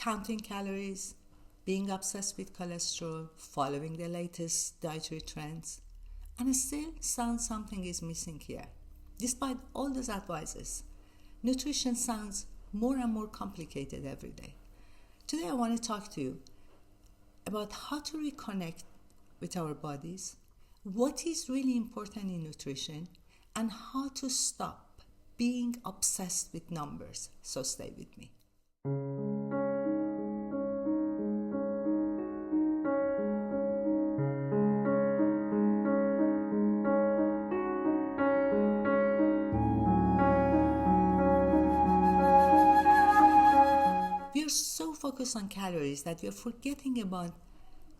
counting calories, being obsessed with cholesterol, following the latest dietary trends, and still something is missing here. Despite all those advices, nutrition sounds more and more complicated every day. Today I want to talk to you about how to reconnect with our bodies, what is really important in nutrition, and how to stop being obsessed with numbers. So stay with me. We are so focused on calories that we are forgetting about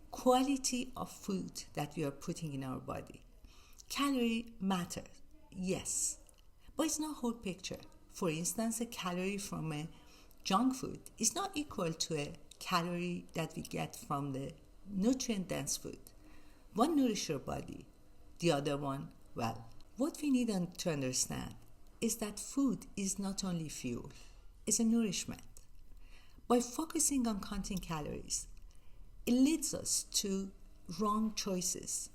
quality of food that we are putting in our body. Calorie matters, yes, but it's not whole picture. For instance, a calorie from a junk food is not equal to a calorie that we get from the nutrient-dense food. One nourishes your body, the other one, well. What we need to understand is that food is not only fuel, it's a nourishment. By focusing on counting calories, it leads us to wrong choices,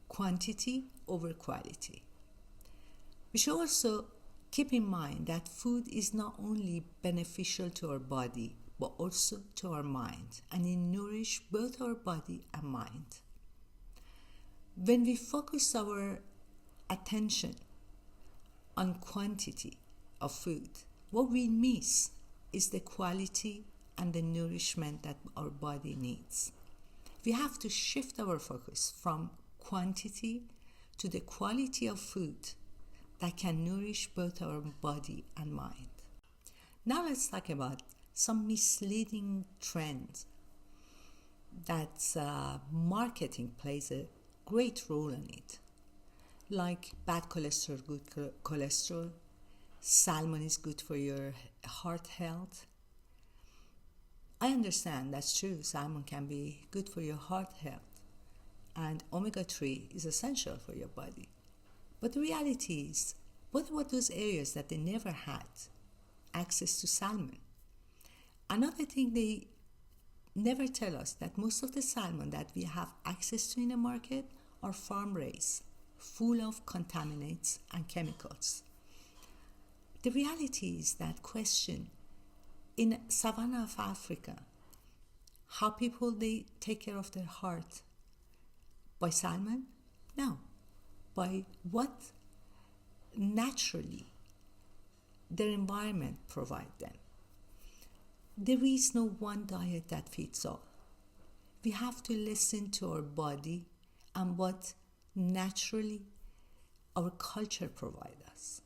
quantity over quality. We should also keep in mind that food is not only beneficial to our body, but also to our mind, and it nourishes both our body and mind. When we focus our attention on quantity of food, what we miss is the quality and the nourishment that our body needs. We have to shift our focus from quantity to the quality of food that can nourish both our body and mind. Now let's talk about some misleading trends that marketing plays a great role in it, like bad cholesterol, good cholesterol, salmon is good for your heart health. I understand that's true, salmon can be good for your heart health, and omega-3 is essential for your body. But the reality is, what about those areas that they never had access to salmon? Another thing they never tell us, that most of the salmon that we have access to in the market are farm-raised, full of contaminants and chemicals. The reality is that question in savanna of Africa, how people they take care of their heart? By salmon? No. By what naturally their environment provide them. There is no one diet that fits all. We have to listen to our body and what naturally our culture provides us.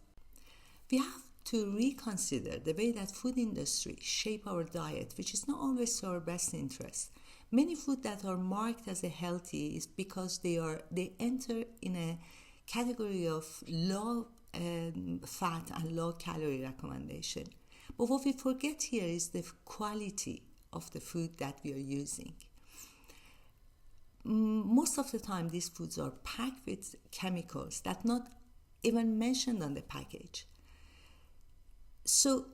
We have to reconsider the way that food industry shape our diet, which is not always to our best interest. Many food that are marked as a healthy is because they enter in a category of low fat and low calorie recommendation. But what we forget here is the quality of the food that we are using. Most of the time these foods are packed with chemicals that not even mentioned on the package. So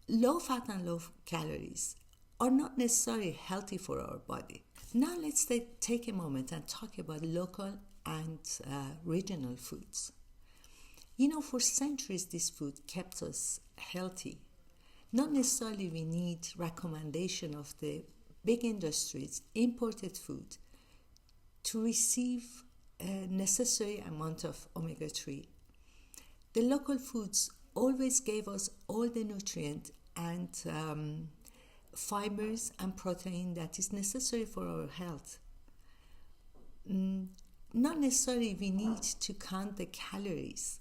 low fat and low calories are not necessarily healthy for our body. Now let's take a moment and talk about local and regional foods. For centuries this food kept us healthy. Not necessarily we need recommendation of the big industries, imported food, to receive a necessary amount of omega-3. The local foods always gave us all the nutrient and fibers and protein that is necessary for our health. Not necessarily we need to count the calories.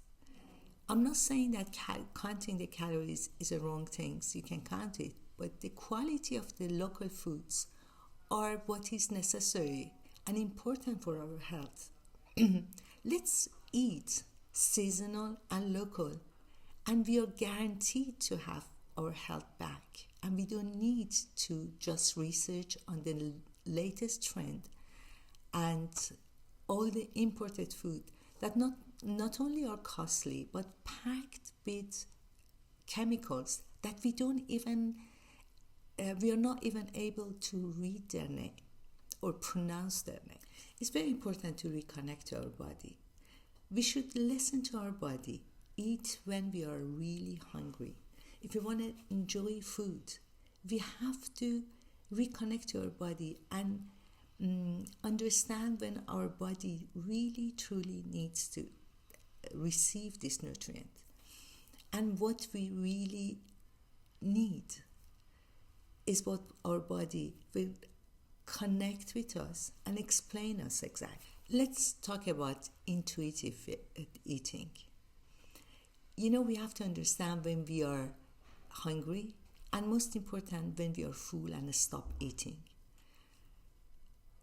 I'm not saying that counting the calories is a wrong thing. So you can count it, but the quality of the local foods are what is necessary and important for our health. Let's eat seasonal and local, and we are guaranteed to have our health back, and we don't need to just research on the latest trend and all the imported food that not only are costly but packed with chemicals that we don't even we are not even able to read their name or pronounce their name. It's very important to reconnect to our body. We should listen to our body, eat when we are really hungry. If we want to enjoy food, we have to reconnect to our body and understand when our body really truly needs to receive this nutrient and what we really need is what our body will connect with us and explain us exactly. Let's talk about intuitive eating. We have to understand when we are hungry, and most important, when we are full and stop eating.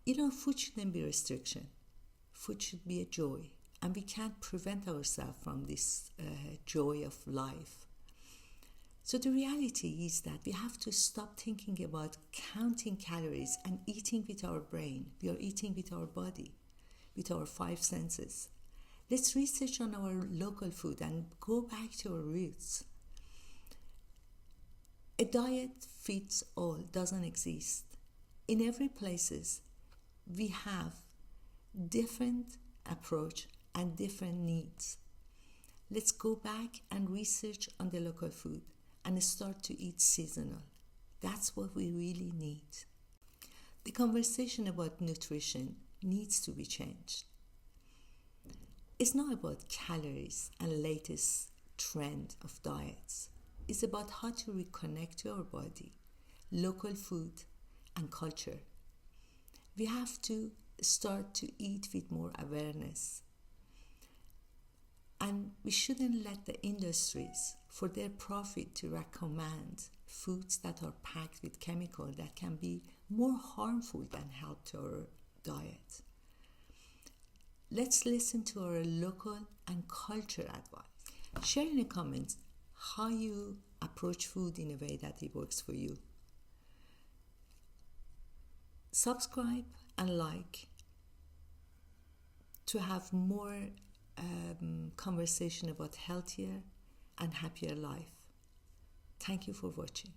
Food shouldn't be a restriction. Food should be a joy, and we can't prevent ourselves from this joy of life. So the reality is that we have to stop thinking about counting calories and eating with our brain. We are eating with our body, with our 5 senses. Let's research on our local food and go back to our roots. A diet fits all doesn't exist. In every places, we have different approach and different needs. Let's go back and research on the local food and start to eat seasonal. That's what we really need. The conversation about nutrition needs to be changed. It's not about calories and latest trend of diets. It's about how to reconnect to our body, local food and culture. We have to start to eat with more awareness. And we shouldn't let the industries, for their profit, to recommend foods that are packed with chemicals that can be more harmful than help to our diet. Let's listen to our local and culture advice. Share in the comments how you approach food in a way that it works for you. Subscribe and like to have more conversation about healthier and happier life. Thank you for watching.